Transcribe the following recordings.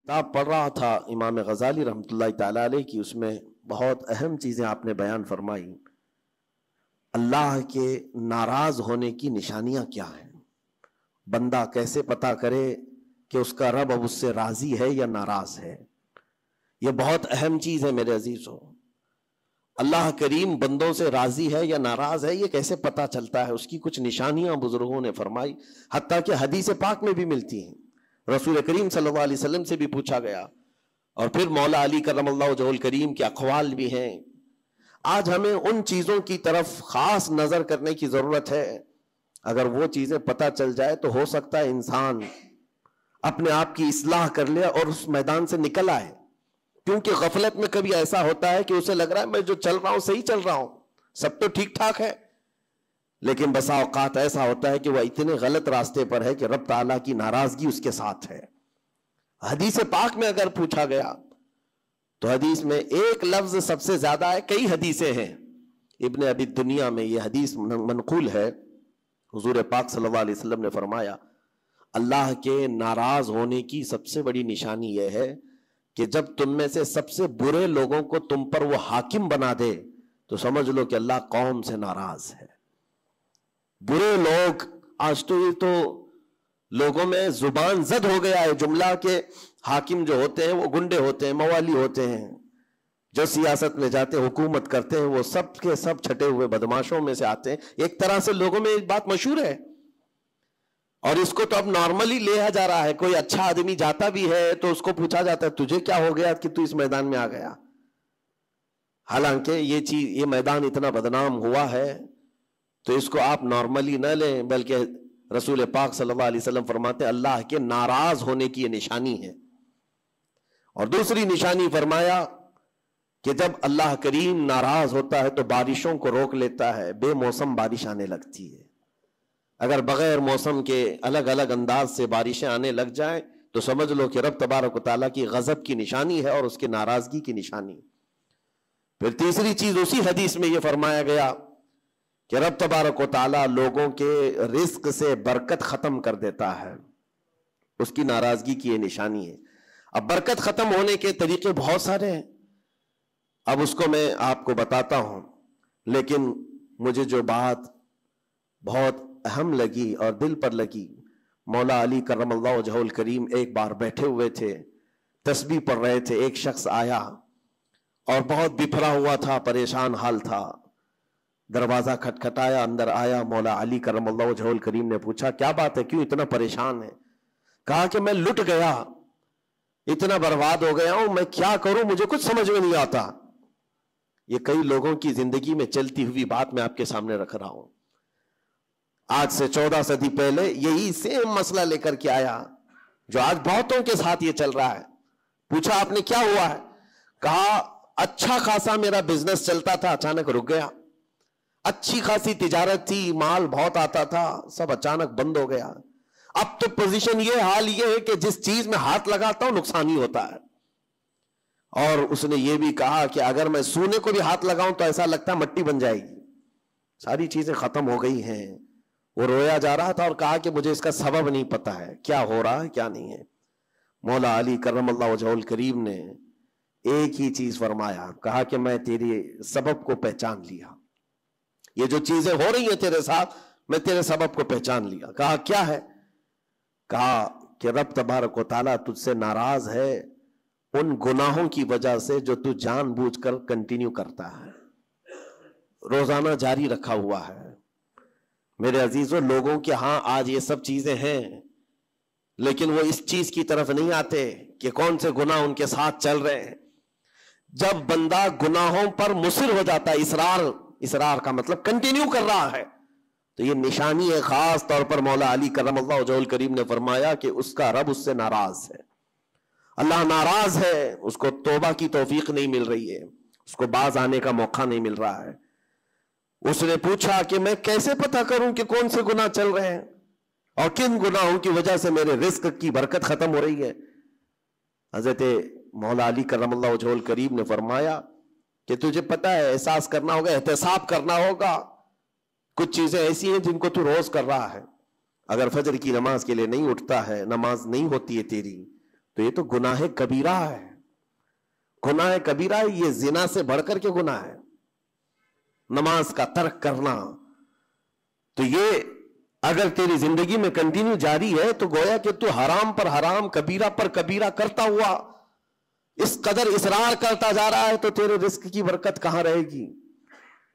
کتاب پڑھ رہا تھا امام غزالی رحمۃ اللہ تعالی علیہ کی، اس میں بہت اہم چیزیں آپ نے بیان فرمائی۔ اللہ کے ناراض ہونے کی نشانیاں کیا ہیں؟ بندہ کیسے پتا کرے کہ اس کا رب اب اس سے راضی ہے یا ناراض ہے؟ یہ بہت اہم چیز ہے میرے عزیزوں۔ اللہ کریم بندوں سے راضی ہے یا ناراض ہے، یہ کیسے پتا چلتا ہے؟ اس کی کچھ نشانیاں بزرگوں نے فرمائی، حتیٰ کہ حدیث پاک میں بھی ملتی ہیں۔ رسول کریم صلی اللہ علیہ وسلم سے بھی پوچھا گیا، اور پھر مولا علی کرم اللہ وجہہ الکریم کے اقوال بھی ہیں۔ آج ہمیں ان چیزوں کی طرف خاص نظر کرنے کی ضرورت ہے۔ اگر وہ چیزیں پتہ چل جائے تو ہو سکتا ہے انسان اپنے آپ کی اصلاح کر لے اور اس میدان سے نکل آئے، کیونکہ غفلت میں کبھی ایسا ہوتا ہے کہ اسے لگ رہا ہے میں جو چل رہا ہوں صحیح چل رہا ہوں، سب تو ٹھیک ٹھاک ہے، لیکن بسا اوقات ایسا ہوتا ہے کہ وہ اتنے غلط راستے پر ہے کہ رب تعالیٰ کی ناراضگی اس کے ساتھ ہے۔ حدیث پاک میں اگر پوچھا گیا تو حدیث میں ایک لفظ سب سے زیادہ ہے، کئی حدیثیں ہیں۔ ابن ابی دنیا میں یہ حدیث منقول ہے، حضور پاک صلی اللہ علیہ وسلم نے فرمایا اللہ کے ناراض ہونے کی سب سے بڑی نشانی یہ ہے کہ جب تم میں سے سب سے برے لوگوں کو تم پر وہ حاکم بنا دے تو سمجھ لو کہ اللہ قوم سے ناراض ہے۔ برے لوگ، آج تو یہ تو لوگوں میں زبان زد ہو گیا ہے جملہ کہ حاکم جو ہوتے ہیں وہ گنڈے ہوتے ہیں، موالی ہوتے ہیں، جو سیاست میں جاتے ہیں، حکومت کرتے ہیں، وہ سب کے سب چھٹے ہوئے بدماشوں میں سے آتے ہیں۔ ایک طرح سے لوگوں میں ایک بات مشہور ہے، اور اس کو تو اب نارملی لیا جا رہا ہے۔ کوئی اچھا آدمی جاتا بھی ہے تو اس کو پوچھا جاتا ہے تجھے کیا ہو گیا کہ تو اس میدان میں آ گیا؟ حالانکہ یہ میدان اتنا بدنام ہوا ہے تو اس کو آپ نارملی نہ لیں، بلکہ رسول پاک صلی اللہ علیہ وسلم فرماتے ہیں اللہ کے ناراض ہونے کی یہ نشانی ہے۔ اور دوسری نشانی فرمایا کہ جب اللہ کریم ناراض ہوتا ہے تو بارشوں کو روک لیتا ہے، بے موسم بارش آنے لگتی ہے۔ اگر بغیر موسم کے الگ الگ انداز سے بارشیں آنے لگ جائیں تو سمجھ لو کہ رب تبارک و تعالیٰ کی غضب کی نشانی ہے اور اس کی ناراضگی کی نشانی۔ پھر تیسری چیز اسی حدیث میں یہ فرمایا گیا کہ رب تبارک و تعالیٰ لوگوں کے رزق سے برکت ختم کر دیتا ہے، اس کی ناراضگی کی یہ نشانی ہے۔ اب برکت ختم ہونے کے طریقے بہت سارے ہیں، اب اس کو میں آپ کو بتاتا ہوں، لیکن مجھے جو بات بہت اہم لگی اور دل پر لگی، مولا علی کرم اللہ وجہہ الکریم ایک بار بیٹھے ہوئے تھے، تسبیح پڑھ رہے تھے، ایک شخص آیا اور بہت بپھرا ہوا تھا، پریشان حال تھا۔ دروازہ کھٹکھٹایا، اندر آیا، مولا علی کرم اللہ وجہہ الکریم نے پوچھا کیا بات ہے، کیوں اتنا پریشان ہے؟ کہا کہ میں لٹ گیا، اتنا برباد ہو گیا ہوں، میں کیا کروں، مجھے کچھ سمجھ میں نہیں آتا۔ یہ کئی لوگوں کی زندگی میں چلتی ہوئی بات میں آپ کے سامنے رکھ رہا ہوں۔ آج سے 14 صدی پہلے یہی سیم مسئلہ لے کر کے آیا جو آج بہتوں کے ساتھ یہ چل رہا ہے۔ پوچھا آپ نے کیا ہوا ہے؟ کہا اچھا خاصا میرا بزنس چلتا تھا، اچانک رک گیا، اچھی خاصی تجارت تھی، مال بہت آتا تھا، سب اچانک بند ہو گیا۔ اب تو پوزیشن یہ، حال یہ ہے کہ جس چیز میں ہاتھ لگاتا ہوں نقصان ہی ہوتا ہے۔ اور اس نے یہ بھی کہا کہ اگر میں سونے کو بھی ہاتھ لگاؤں تو ایسا لگتا ہے مٹی بن جائے گی، ساری چیزیں ختم ہو گئی ہیں۔ وہ رویا جا رہا تھا اور کہا کہ مجھے اس کا سبب نہیں پتا ہے، کیا ہو رہا ہے کیا نہیں ہے۔ مولا علی کرم اللہ وجہہ الکریم نے ایک ہی چیز فرمایا، کہا کہ میں تیرے سبب کو پہچان لیا، یہ جو چیزیں ہو رہی ہیں تیرے ساتھ میں تیرے سبب کو پہچان لیا۔ کہا کیا ہے؟ کہا کہ رب تبارک و تعالیٰ تجھ سے ناراض ہے ان گناہوں کی وجہ سے جو تو جان بوجھ کر کنٹینیو کرتا ہے، روزانہ جاری رکھا ہوا ہے۔ میرے عزیزوں، لوگوں کے ہاں آج یہ سب چیزیں ہیں، لیکن وہ اس چیز کی طرف نہیں آتے کہ کون سے گناہ ان کے ساتھ چل رہے ہیں۔ جب بندہ گناہوں پر مصر ہو جاتا ہے، اصرار کا مطلب کنٹینیو کر رہا ہے، تو یہ نشانی ہے۔ خاص طور پر مولا علی کرم اللہ وجہہ الکریم نے فرمایا کہ اس کا رب اس سے ناراض ہے، اللہ ناراض ہے، اس کو توبہ کی توفیق نہیں مل رہی ہے، اس کو باز آنے کا موقع نہیں مل رہا ہے۔ اس نے پوچھا کہ میں کیسے پتا کروں کہ کون سے گناہ چل رہے ہیں اور کن گناہوں کی وجہ سے میرے رزق کی برکت ختم ہو رہی ہے؟ حضرت مولا علی کرم اللہ وجہہ الکریم نے فرمایا کہ تجھے پتا ہے، احساس کرنا ہوگا، احتساب کرنا ہوگا، کچھ چیزیں ایسی ہیں جن کو تو روز کر رہا ہے۔ اگر فجر کی نماز کے لیے نہیں اٹھتا ہے، نماز نہیں ہوتی ہے تیری، تو یہ تو گناہ کبیرہ ہے، گناہ کبیرہ ہے، یہ زنا سے بڑھ کر کے گناہ ہے نماز کا ترک کرنا۔ تو یہ اگر تیری زندگی میں کنٹینیو جاری ہے تو گویا کہ تو حرام پر حرام، کبیرہ پر کبیرہ کرتا ہوا اس قدر اصرار کرتا جا رہا ہے، تو تیرے رزق کی برکت کہاں رہے گی؟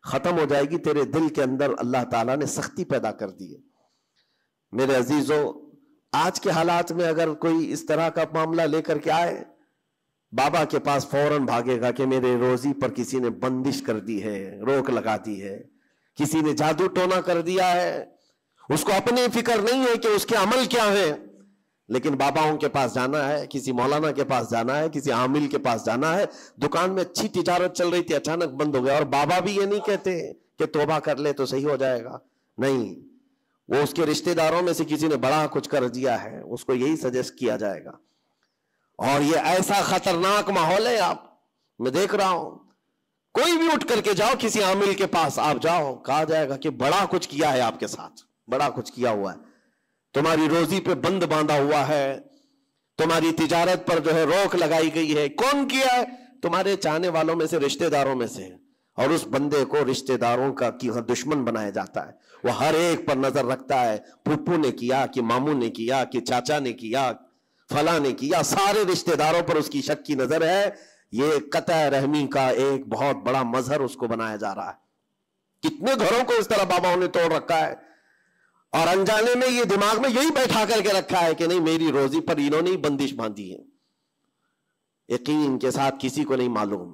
ختم ہو جائے گی۔ تیرے دل کے اندر اللہ تعالیٰ نے سختی پیدا کر دی ہے۔ میرے عزیزو، آج کے حالات میں اگر کوئی اس طرح کا معاملہ لے کر کے آئے، بابا کے پاس فوراً بھاگے گا کہ میرے روزی پر کسی نے بندش کر دی ہے، روک لگا دی ہے، کسی نے جادو ٹونا کر دیا ہے۔ اس کو اپنی فکر نہیں ہے کہ اس کے عمل کیا ہے، لیکن باباؤں کے پاس جانا ہے، کسی مولانا کے پاس جانا ہے، کسی عامل کے پاس جانا ہے۔ دکان میں اچھی تجارت چل رہی تھی، اچانک بند ہو گیا، اور بابا بھی یہ نہیں کہتے کہ توبہ کر لے تو صحیح ہو جائے گا، نہیں، وہ اس کے رشتہ داروں میں سے کسی نے بڑا کچھ کر دیا ہے، اس کو یہی سجیسٹ کیا جائے گا۔ اور یہ ایسا خطرناک ماحول ہے، آپ میں دیکھ رہا ہوں، کوئی بھی اٹھ کر کے جاؤ کسی عامل کے پاس آپ جاؤ، کہا جائے گا کہ بڑا کچھ کیا ہے آپ کے ساتھ، بڑا کچھ کیا ہوا ہے، تمہاری روزی پہ بند باندھا ہوا ہے، تمہاری تجارت پر جو ہے روک لگائی گئی ہے۔ کون کیا ہے؟ تمہارے چاہنے والوں میں سے، رشتہ داروں میں سے، اور اس بندے کو رشتہ داروں کا کی دشمن بنایا جاتا ہے۔ وہ ہر ایک پر نظر رکھتا ہے، پھپھو نے کیا کہ ماموں نے کیا کہ چاچا نے کیا، فلاں نے کیا، سارے رشتہ داروں پر اس کی شک کی نظر ہے۔ یہ قطع رحمی کا ایک بہت بڑا مظہر اس کو بنایا جا رہا ہے۔ کتنے گھروں کو اس طرح باباؤں نے توڑ رکھا ہے، اور انجانے میں یہ دماغ میں یہی بیٹھا کر کے رکھا ہے کہ نہیں، میری روزی پر انہوں نے بندش باندھی ہے۔ یقین کے ساتھ کسی کو نہیں معلوم،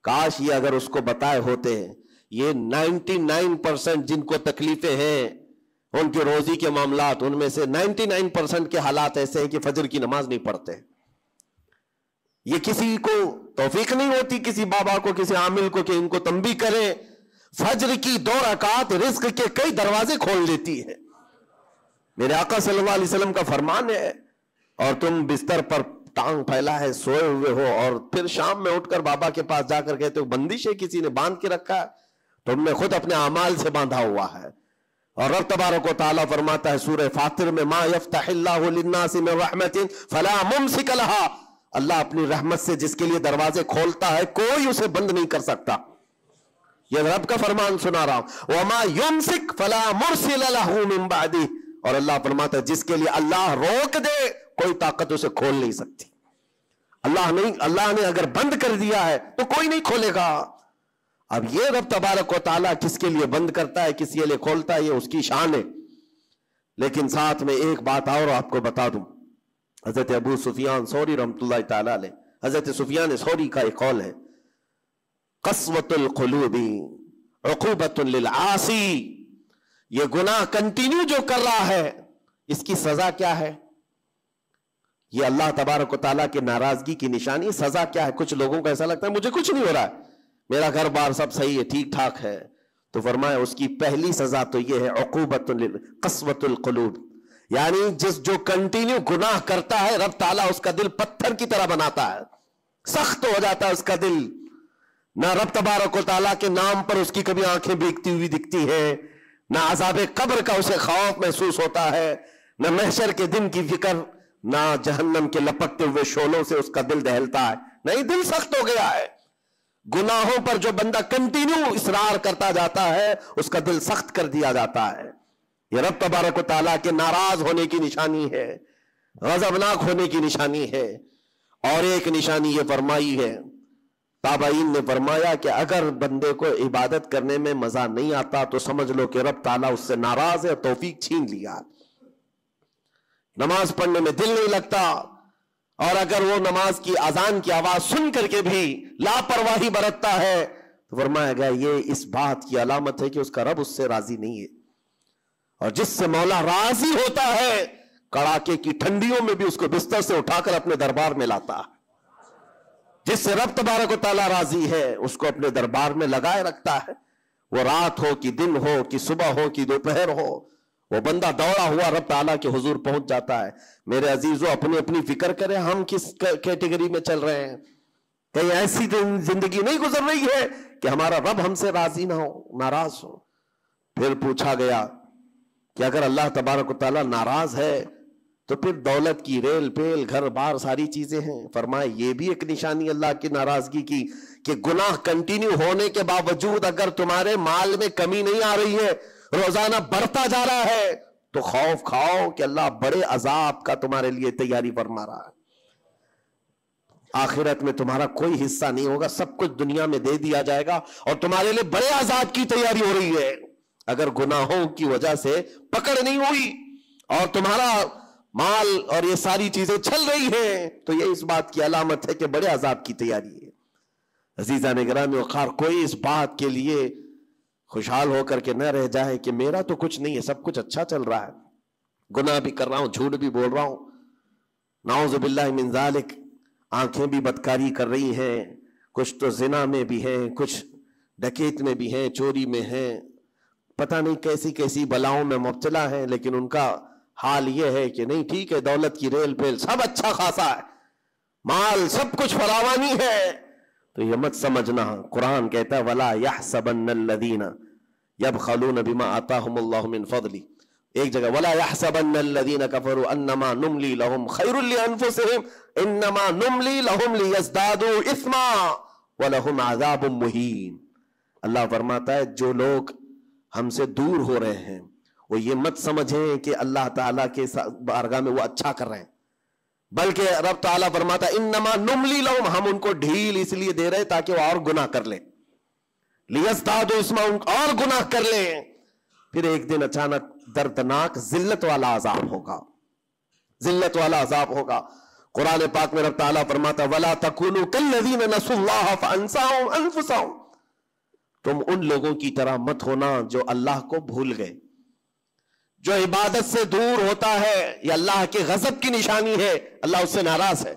کاش یہ اگر اس کو بتائے ہوتے ہیں۔ یہ 99% جن کو تکلیفیں ہیں ان کی روزی کے معاملات، ان میں سے 99% کے حالات ایسے ہیں کہ فجر کی نماز نہیں پڑھتے۔ یہ کسی کو توفیق نہیں ہوتی، کسی بابا کو، کسی عامل کو، کہ ان کو تنبیہ کریں۔ فجر کی 2 رکعات رزق کے کئی دروازے کھول دیتی ہے۔ میرے آقا صلی اللہ علیہ وسلم کا فرمان ہے، اور تم بستر پر ٹانگ پھیلا ہے، سوئے ہوئے ہو، اور پھر شام میں اٹھ کر بابا کے پاس جا کر کہتے ہو بندش ہے، کسی نے باندھ کے رکھا ہے، تم نے خود اپنے اعمال سے باندھا ہوا ہے۔ اور رب تبارک و تعالیٰ فرماتا ہے سورہ فاطر میں، ما یفتح اللہ للناس من رحمت فلا ممسک لها، اللہ اپنی رحمت سے جس کے لیے دروازے کھولتا ہے کوئی اسے بند نہیں کر سکتا۔ یہ رب کا فرمان سنا رہا ہوں، وما یمسک فلا مرسل له من بعده، اور اللہ فرماتا ہے جس کے لیے اللہ روک دے کوئی طاقت اسے کھول نہیں سکتی۔ اللہ نے اگر بند کر دیا ہے تو کوئی نہیں کھولے گا۔ اب یہ رب تبارک و تعالیٰ کس کے لیے بند کرتا ہے، کس کے لیے کھولتا ہے، یہ اس کی شان ہے۔ لیکن ساتھ میں ایک بات اور آپ کو بتا دوں، حضرت ابو سفیان ثوری رحمۃ اللہ تعالی علیہ، حضرت سفیان ثوری کا ایک قول ہے، قسوۃ القلوب عقوبۃ للعاصی، یہ گناہ کنٹینیو جو کر رہا ہے اس کی سزا کیا ہے؟ یہ اللہ تبارک و تعالیٰ کی ناراضگی کی نشانی۔ سزا کیا ہے؟ کچھ لوگوں کو ایسا لگتا ہے مجھے کچھ نہیں ہو رہا ہے، میرا گھر بار سب صحیح ہے، ٹھیک ٹھاک ہے، تو فرمایا اس کی پہلی سزا تو یہ ہے عقوبۃ قسوۃ القلوب، یعنی جو کنٹینیو گناہ کرتا ہے رب تعالیٰ اس کا دل پتھر کی طرح بناتا ہے، سخت ہو جاتا ہے اس کا دل، نہ رب تبارک و تعالیٰ کے نام پر اس کی کبھی آنکھیں بھیگتی ہوئی دکھتی ہے، نہ عذاب قبر کا اسے خوف محسوس ہوتا ہے، نہ محشر کے دن کی فکر، نہ جہنم کے لپکتے ہوئے شعلوں سے اس کا دل دہلتا ہے، نہیں، دل سخت ہو گیا ہے۔ گناہوں پر جو بندہ کنٹینیو اصرار کرتا جاتا ہے اس کا دل سخت کر دیا جاتا ہے۔ یہ رب تبارک و تعالیٰ کے ناراض ہونے کی نشانی ہے، غضبناک ہونے کی نشانی ہے۔ اور ایک نشانی یہ فرمائی ہے، تابعین نے فرمایا کہ اگر بندے کو عبادت کرنے میں مزہ نہیں آتا تو سمجھ لو کہ رب تعالیٰ اس سے ناراض ہے، توفیق چھین لیا۔ نماز پڑھنے میں دل نہیں لگتا، اور اگر وہ نماز کی اذان کی آواز سن کر کے بھی لاپرواہی برتتا ہے تو فرمایا گیا یہ اس بات کی علامت ہے کہ اس کا رب اس سے راضی نہیں ہے۔ اور جس سے مولا راضی ہوتا ہے کڑاکے کی ٹھنڈیوں میں بھی اس کو بستر سے اٹھا کر اپنے دربار میں لاتا ہے۔ جس سے رب تبارک و تعالیٰ راضی ہے اس کو اپنے دربار میں لگائے رکھتا ہے، وہ رات ہو کہ دن ہو کہ صبح ہو کہ دوپہر ہو، وہ بندہ دوڑا ہوا رب تعالیٰ کے حضور پہنچ جاتا ہے۔ میرے عزیزو، اپنی اپنی فکر کریں ہم کس کیٹیگری میں چل رہے ہیں۔ کہیں ایسی زندگی نہیں گزر رہی ہے کہ ہمارا رب ہم سے راضی نہ ہو، ناراض ہو۔ پھر پوچھا گیا کہ اگر اللہ تبارک و تعالیٰ ناراض ہے تو پھر دولت کی ریل پیل گھر بار ساری چیزیں ہیں. فرمائے یہ بھی ایک نشانی اللہ کی ناراضگی کی کہ گناہ کنٹینیو ہونے کے باوجود اگر تمہارے مال میں کمی نہیں آ رہی ہے, روزانہ بڑھتا جا رہا ہے, تو خوف کھاؤ کہ اللہ بڑے عذاب کا تمہارے لیے تیاری فرما رہا ہے. آخرت میں تمہارا کوئی حصہ نہیں ہوگا, سب کچھ دنیا میں دے دیا جائے گا اور تمہارے لیے بڑے عذاب کی تیاری ہو رہی ہے. اگر گناہوں کی وجہ سے پکڑ نہیں ہوئی اور تمہارا مال اور یہ ساری چیزیں چل رہی ہیں, تو یہ اس بات کی علامت ہے کہ بڑے عذاب کی تیاری ہے. عزیزان گرامی وقار, کوئی اس بات کے لیے خوشحال ہو کر کے نہ رہ جائے کہ میرا تو کچھ نہیں ہے, سب کچھ اچھا چل رہا ہے, گناہ بھی کر رہا ہوں, جھوٹ بھی بول رہا ہوں, نعوذ باللہ من ذالک, آنکھیں بھی بدکاری کر رہی ہیں, کچھ تو زنا میں بھی ہیں, کچھ ڈکیت میں بھی ہیں, چوری میں ہیں, پتہ نہیں کیسی کیسی بلاؤں میں مبتلا ہیں, لیکن ان کا حال یہ ہے کہ نہیں ٹھیک ہے, دولت کی ریل پیل سب اچھا خاصا ہے, مال سب کچھ فراوانی ہے. تو یہ مت سمجھنا, قرآن کہتا ہے وَلَا يَحْسَبَنَّ الَّذِينَ يَبْخَلُونَ بِمَا آتَاهُمُ اللَّهُ مِنْ فَضْلِهِ. ایک جگہ وَلَا يَحْسَبَنَّ الَّذِينَ كَفَرُوا أَنَّمَا نُمْلِي لَهُمْ خَيْرٌ لِأَنفُسِهِمْ إِنَّمَا نُمْلِي لَهُمْ لِيَزْدَادُوا إِثْمًا وَلَهُمْ عَذَابٌ مُهِينٌ. اللہ فرماتا ہے جو لوگ ہم سے دور ہو رہے ہیں وہ یہ مت سمجھیں کہ اللہ تعالیٰ کے بارگاہ میں وہ اچھا کر رہے ہیں, بلکہ رب تعالیٰ فرماتا ہے انما نملی لہم, ہم ان کو ڈھیل اس لیے دے رہے تاکہ وہ اور گناہ کر لیں, لیزدادوا اثما, اور گناہ کر لیں. پھر ایک دن اچانک دردناک ذلت والا عذاب ہوگا, ذلت والا عذاب ہوگا. قرآن پاک میں رب تعالیٰ فرماتا ہے وَلَا تَكُونُوا كَالَّذِينَ نَسُوا اللَّهَ فَأَنسَاهُمْ أَنفُسَهُمْ. تم ان لوگوں کی طرح مت ہونا جو اللہ کو بھول گئے, جو عبادت سے دور ہوتا ہے. یہ اللہ کے غضب کی نشانی ہے, اللہ اس سے ناراض ہے.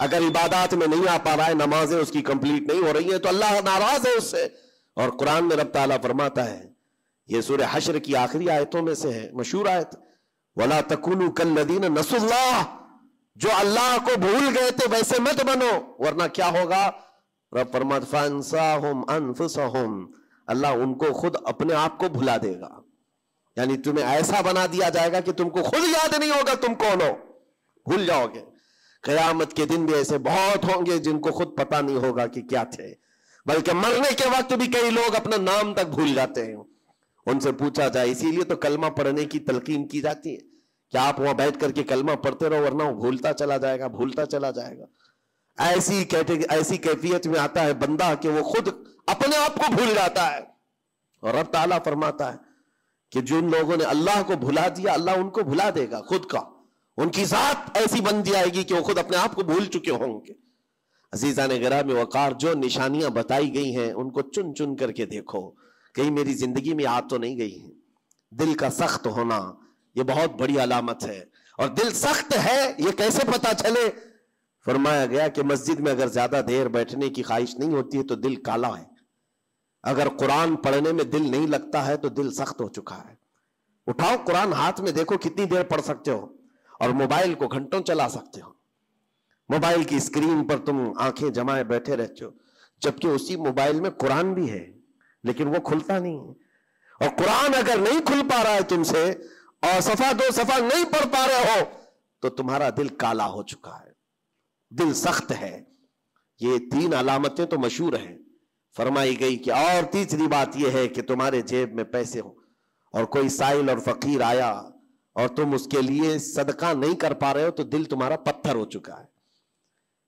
اگر عبادات میں نہیں آ پا رہا ہے, نمازیں اس کی کمپلیٹ نہیں ہو رہی ہیں, تو اللہ ناراض ہے اس سے. اور قرآن میں رب تعالیٰ فرماتا ہے, یہ سورہ حشر کی آخری آیتوں میں سے ہے, مشہور آیت, وَلَا تَكُونُوا كَالَّذِينَ نَسُوا اللَّهَ, جو اللہ کو بھول گئے تھے ویسے مت بنو, ورنہ کیا ہوگا. رب فرماتا فَأَنسَاهُمْ أَنفُسَهُمْ, اللہ ان کو خود اپنے آپ کو بھلا دے گا. یعنی تمہیں ایسا بنا دیا جائے گا کہ تم کو خود یاد نہیں ہوگا تم کون ہو, بھول جاؤ گے. قیامت کے دن بھی ایسے بہت ہوں گے جن کو خود پتہ نہیں ہوگا کہ کیا تھے, بلکہ مرنے کے وقت بھی کئی لوگ اپنا نام تک بھول جاتے ہیں. ان سے پوچھا جائے, اسی لیے تو کلمہ پڑھنے کی تلقین کی جاتی ہے کہ آپ وہاں بیٹھ کر کے کلمہ پڑھتے رہو, ورنہ وہ بھولتا چلا جائے گا, بھولتا چلا جائے گا. ایسی کیفیت میں آتا ہے بندہ کہ وہ خود اپنے آپ کو بھول جاتا ہے. اور رب تعالیٰ فرماتا ہے کہ جن لوگوں نے اللہ کو بھلا دیا, اللہ ان کو بھلا دے گا خود کا, ان کی ذات ایسی بن جائے گی کہ وہ خود اپنے آپ کو بھول چکے ہوں گے. عزیزان گرامی وقار, جو نشانیاں بتائی گئی ہیں ان کو چن چن کر کے دیکھو, کہیں میری زندگی میں آ تو نہیں گئی ہیں. دل کا سخت ہونا یہ بہت بڑی علامت ہے. اور دل سخت ہے یہ کیسے پتا چلے؟ فرمایا گیا کہ مسجد میں اگر زیادہ دیر بیٹھنے کی خواہش نہیں ہوتی ہے تو دل کالا ہے. اگر قرآن پڑھنے میں دل نہیں لگتا ہے تو دل سخت ہو چکا ہے. اٹھاؤ قرآن ہاتھ میں, دیکھو کتنی دیر پڑھ سکتے ہو, اور موبائل کو گھنٹوں چلا سکتے ہو. موبائل کی اسکرین پر تم آنکھیں جمائے بیٹھے رہتے ہو, جبکہ اسی موبائل میں قرآن بھی ہے لیکن وہ کھلتا نہیں ہے. اور قرآن اگر نہیں کھل پا رہا ہے تم سے, اور صفحہ دو صفحہ نہیں پڑھ پا رہے ہو, تو تمہارا دل کالا ہو چکا ہے, دل سخت ہے. یہ 3 علامتیں تو مشہور ہیں. فرمائی گئی کہ اور تیسری بات یہ ہے کہ تمہارے جیب میں پیسے ہوں اور کوئی سائل اور فقیر آیا اور تم اس کے لیے صدقہ نہیں کر پا رہے ہو تو دل تمہارا پتھر ہو چکا ہے.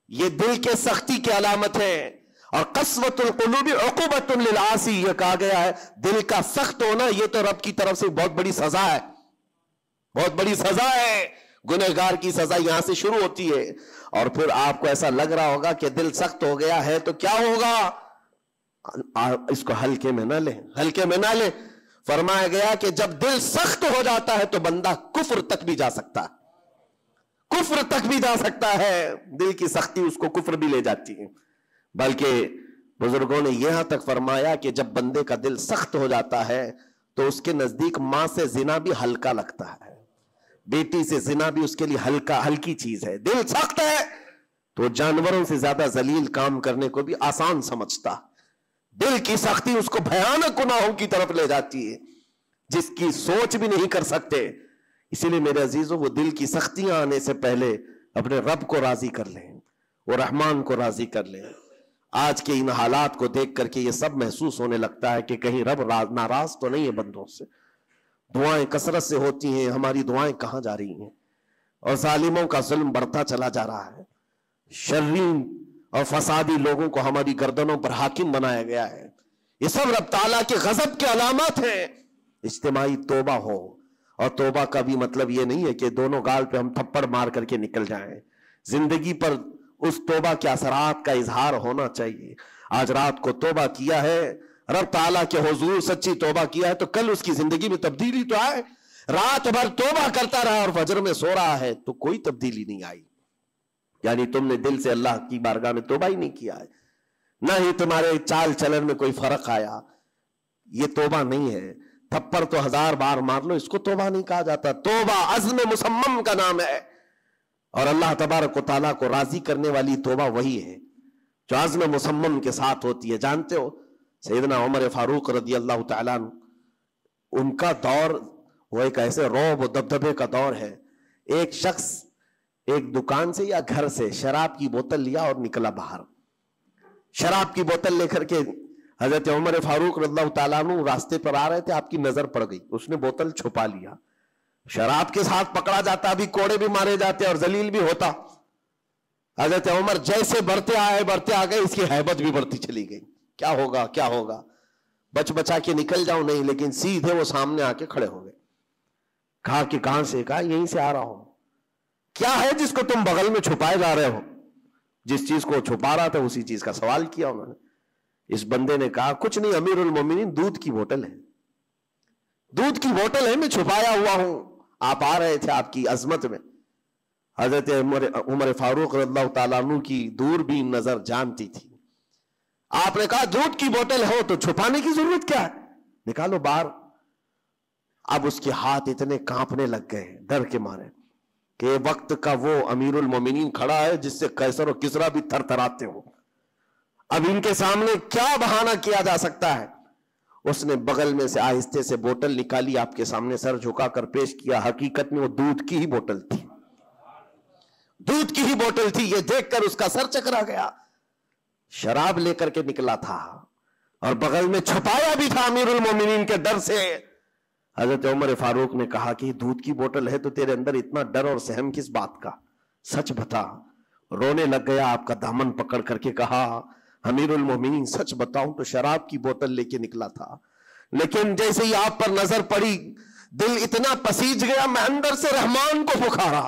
یہ دل کے سختی کی علامت ہے. اور قسوۃ القلوب عقوبۃ للعاصی, یہ کہا گیا ہے دل کا سخت ہونا یہ تو رب کی طرف سے بہت بڑی سزا ہے, بہت بڑی سزا ہے. گنہگار کی سزا یہاں سے شروع ہوتی ہے. اور پھر آپ کو ایسا لگ رہا ہوگا کہ دل سخت ہو گیا ہے تو کیا ہوگا, اس کو ہلکے میں نہ لیں, ہلکے میں نہ لیں. فرمایا گیا کہ جب دل سخت ہو جاتا ہے تو بندہ کفر تک بھی جا سکتا ہے, کفر تک بھی جا سکتا ہے. دل کی سختی اس کو کفر بھی لے جاتی ہے. بلکہ بزرگوں نے یہاں تک فرمایا کہ جب بندے کا دل سخت ہو جاتا ہے تو اس کے نزدیک ماں سے زنا بھی ہلکا لگتا ہے, بیٹی سے زنا بھی اس کے لیے ہلکی چیز ہے. دل سخت ہے تو جانوروں سے زیادہ ذلیل کام کرنے کو بھی آسان سمجھتا. دل کی سختی اس کو بھیانک گناہوں کی طرف لے جاتی ہے جس کی سوچ بھی نہیں کر سکتے. اسی لیے میرے عزیزوں وہ دل کی سختیاں آنے سے پہلے اپنے رب کو راضی کر لیں، وہ رحمان کو راضی کر لیں۔ آج کے ان حالات کو دیکھ کر کے یہ سب محسوس ہونے لگتا ہے کہ کہیں رب ناراض تو نہیں ہے بندوں سے۔ دعائیں کثرت سے ہوتی ہیں، ہماری دعائیں کہاں جا رہی ہیں؟ اور ظالموں کا ظلم بڑھتا چلا جا رہا ہے، شرین اور فسادی لوگوں کو ہماری گردنوں پر حاکم بنایا گیا ہے۔ یہ سب رب تعالیٰ کے غضب کی علامات ہیں۔ اجتماعی توبہ ہو، اور توبہ کا بھی مطلب یہ نہیں ہے کہ دونوں گال پہ ہم تھپڑ مار کر کے نکل جائیں۔ زندگی پر اس توبہ کے اثرات کا اظہار ہونا چاہیے۔ آج رات کو توبہ کیا ہے، رب تعالیٰ کے حضور سچی توبہ کیا ہے، تو کل اس کی زندگی میں تبدیلی تو آئے۔ رات بھر توبہ کرتا رہا اور فجر میں سو رہا ہے تو کوئی تبدیلی نہیں آئی، یعنی تم نے دل سے اللہ کی بارگاہ میں توبہ ہی نہیں کیا ہے، نہ ہی تمہارے چال چلن میں کوئی فرق آیا۔ یہ توبہ نہیں ہے۔ تھپڑ تو 1000 بار مار لو، اس کو توبہ نہیں کہا جاتا۔ توبہ عزم مصمم کا نام ہے، اور اللہ تبارک و تعالیٰ کو راضی کرنے والی توبہ وہی ہے جو عزم مصمم کے ساتھ ہوتی ہے۔ جانتے ہو سیدنا عمر فاروق رضی اللہ تعالیٰ عنہ، ان کا دور وہ ایک ایسے رعب و دبدبے کا دور ہے۔ ایک شخص ایک دکان سے یا گھر سے شراب کی بوتل لیا اور نکلا باہر۔ شراب کی بوتل لے کر کے حضرت عمر فاروق رضی اللہ تعالیٰ عنہ راستے پر آ رہے تھے، آپ کی نظر پڑ گئی، اس نے بوتل چھپا لیا۔ شراب کے ساتھ پکڑا جاتا، ابھی کوڑے بھی مارے جاتے اور ذلیل بھی ہوتا۔ حضرت عمر جیسے بڑھتے آگئے، اس کی ہیبت بھی بڑھتی چلی گئی۔ کیا ہوگا کیا ہوگا، بچ بچا کے نکل جاؤں، نہیں، لیکن سیدھے وہ سامنے آ کے کھڑے ہو گئے۔ کہا کہ کہاں سے؟ کہا یہیں سے آ رہا ہوں۔ کیا ہے جس کو تم بغل میں چھپائے جا رہے ہو؟ جس چیز کو چھپا رہا تھا اسی چیز کا سوال کیا انہوں نے۔ اس بندے نے کہا کچھ نہیں امیر المومنین، دودھ کی بوتل ہے، دودھ کی بوتل ہے، میں چھپایا ہوا ہوں، آپ آ رہے تھے آپ کی عظمت میں۔ حضرت عمر فاروق رضی اللہ تعالیٰ عنہ کی دوربین نظر جانتی تھی۔ آپ نے کہا دودھ کی بوتل ہو تو چھپانے کی ضرورت کیا ہے، نکالو باہر۔ اب اس کے ہاتھ اتنے کانپنے لگ گئے ڈر کے مارے کہ وقت کا وہ امیر المومنین کھڑا ہے جس سے قیصر و کسریٰ بھی تھر تھراتے ہوں۔ اب ان کے سامنے کیا بہانہ کیا جا سکتا ہے؟ اس نے بغل میں سے آہستے سے بوتل نکالی، آپ کے سامنے سر جھکا کر پیش کیا۔ حقیقت میں وہ دودھ کی ہی بوتل تھی، دودھ کی ہی بوتل تھی۔ یہ دیکھ کر اس کا سر چکرا گیا۔ شراب لے کر کے نکلا تھا اور بغل میں چھپایا بھی تھا امیر المومنین کے ڈر سے۔ حضرت عمر فاروق نے کہا کہ دودھ کی بوتل ہے تو تیرے اندر اتنا ڈر اور سہم کس بات کا، سچ بتا۔ رونے لگ گیا، آپ کا دامن پکڑ کر کے کہا امیر المومنین سچ بتاؤں تو شراب کی بوتل لے کے نکلا تھا، لیکن جیسے ہی آپ پر نظر پڑی دل اتنا پسیج گیا، میں اندر سے رحمان کو پکارا،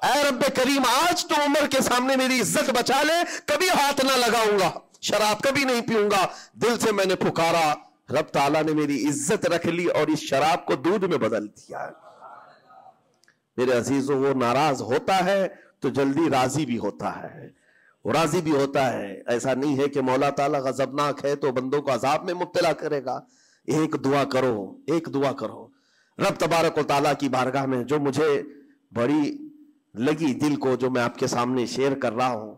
اے رب کریم آج تو عمر کے سامنے میری عزت بچا لے، کبھی ہاتھ نہ لگاؤں گا، شراب کبھی نہیں پیوں گا۔ دل سے میں نے پکارا، رب تعالیٰ نے میری عزت رکھ لی اور اس شراب کو دودھ میں بدل دیا۔ میرے عزیزوں، وہ ناراض ہوتا ہے تو جلدی راضی بھی ہوتا ہے، وہ راضی بھی ہوتا ہے۔ ایسا نہیں ہے کہ مولا تعالیٰ غضبناک ہے تو بندوں کو عذاب میں مبتلا کرے گا۔ ایک دعا کرو، ایک دعا کرو رب تبارک و تعالیٰ کی بارگاہ میں، جو مجھے بڑی لگی دل کو، جو میں آپ کے سامنے شیئر کر رہا ہوں۔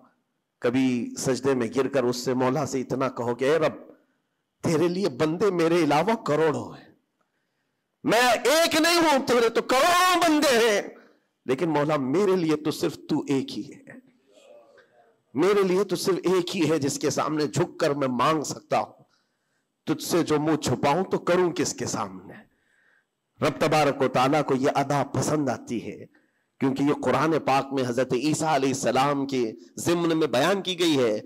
کبھی سجدے میں گر کر اس سے مولا سے اتنا کہو کہ اے رب تیرے لیے بندے میرے علاوہ کروڑوں ہیں، میں ایک نہیں ہوں، تیرے تو کروڑوں بندے ہیں، لیکن مولا میرے لیے تو صرف تو ایک ہی ہے، میرے لیے تو صرف ایک ہی ہے جس کے سامنے جھک کر میں مانگ سکتا ہوں۔ تجھ سے جو منہ چھپاؤں تو کروں کس کے سامنے؟ رب تبارک و تعالیٰ کو یہ ادا پسند آتی ہے، کیونکہ یہ قرآن پاک میں حضرت عیسیٰ علیہ السلام کے ضمن میں بیان کی گئی ہے۔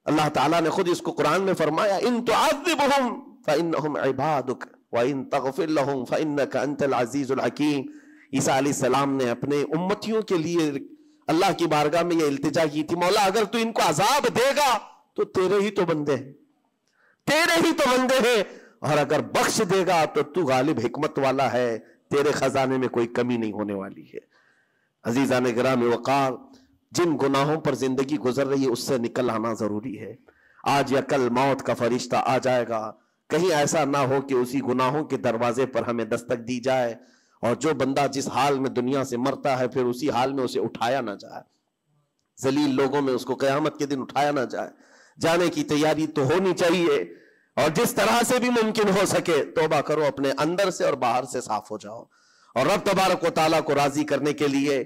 اللہ تعالیٰ نے خود اس کو قرآن میں فرمایا، ان تعذبہم فانہم عبادک وان تغفر لہم فانک انت العزیز الحکیم۔ عیسیٰ علیہ السلام نے اپنے امتیوں کے لیے اللہ کی بارگاہ میں یہ التجا کی تھی، مولا اگر تو ان کو عذاب دے گا تو تیرے ہی تو بندے ہیں، تیرے ہی تو بندے ہیں، اور اگر بخش دے گا تو تو غالب حکمت والا ہے، تیرے خزانے میں کوئی کمی نہیں ہونے والی ہے۔ عزیزان گرامی وقار، جن گناہوں پر زندگی گزر رہی ہے اس سے نکل آنا ضروری ہے۔ آج یا کل موت کا فرشتہ آ جائے گا، کہیں ایسا نہ ہو کہ اسی گناہوں کے دروازے پر ہمیں دستک دی جائے، اور جو بندہ جس حال میں دنیا سے مرتا ہے پھر اسی حال میں اسے اٹھایا نہ جائے، ذلیل لوگوں میں اس کو قیامت کے دن اٹھایا نہ جائے۔ جانے کی تیاری تو ہونی چاہیے، اور جس طرح سے بھی ممکن ہو سکے توبہ کرو، اپنے اندر سے اور باہر سے صاف ہو جاؤ، اور رب تبارک و تعالیٰ کو راضی کرنے کے لیے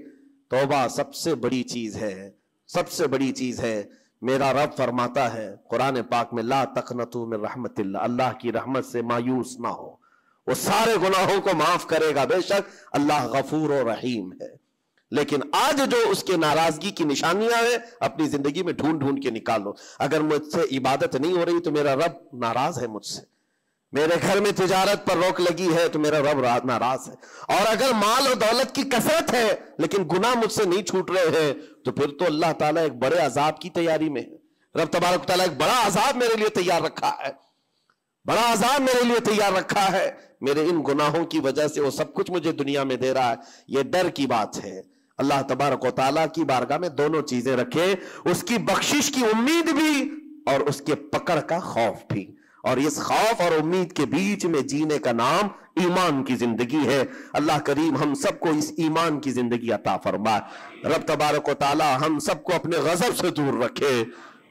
توبہ سب سے بڑی چیز ہے، سب سے بڑی چیز ہے۔ میرا رب فرماتا ہے قرآن پاک میں لا تقنطوا من رحمت اللہ، اللہ کی رحمت سے مایوس نہ ہو، وہ سارے گناہوں کو معاف کرے گا، بے شک اللہ غفور و رحیم ہے۔ لیکن آج جو اس کے ناراضگی کی نشانیاں ہیں اپنی زندگی میں ڈھونڈ ڈھونڈ کے نکالو۔ اگر مجھ سے عبادت نہیں ہو رہی تو میرا رب ناراض ہے مجھ سے، میرے گھر میں تجارت پر روک لگی ہے تو میرا رب ناراض ہے، اور اگر مال و دولت کی کثرت ہے لیکن گناہ مجھ سے نہیں چھوٹ رہے ہیں تو پھر تو اللہ تعالیٰ ایک بڑے عذاب کی تیاری میں ہے۔ رب تبارک و تعالیٰ ایک بڑا عذاب میرے لیے تیار رکھا ہے، بڑا عذاب میرے لیے تیار رکھا ہے، میرے ان گناہوں کی وجہ سے وہ سب کچھ مجھے دنیا میں دے رہا ہے۔ یہ ڈر کی بات ہے۔ اللہ تبارک و تعالیٰ کی بارگاہ میں دونوں چیزیں رکھے، اس کی بخشش کی امید بھی اور اس کے پکڑ کا خوف بھی، اور اس خوف اور امید کے بیچ میں جینے کا نام ایمان کی زندگی ہے۔ اللہ کریم ہم سب کو اس ایمان کی زندگی عطا فرمائے۔ رب تبارک و تعالیٰ ہم سب کو اپنے غضب سے دور رکھے،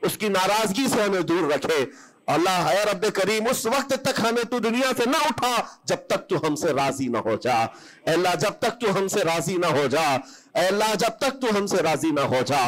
اس کی ناراضگی سے ہمیں دور رکھے۔ اللہ اے رب کریم اس وقت تک ہمیں تو دنیا سے نہ اٹھا جب تک تو ہم سے راضی نہ ہو جا۔ اے اللہ جب تک تو ہم سے راضی نہ ہو جا، اے اللہ جب تک تو ہم سے راضی نہ ہو جا۔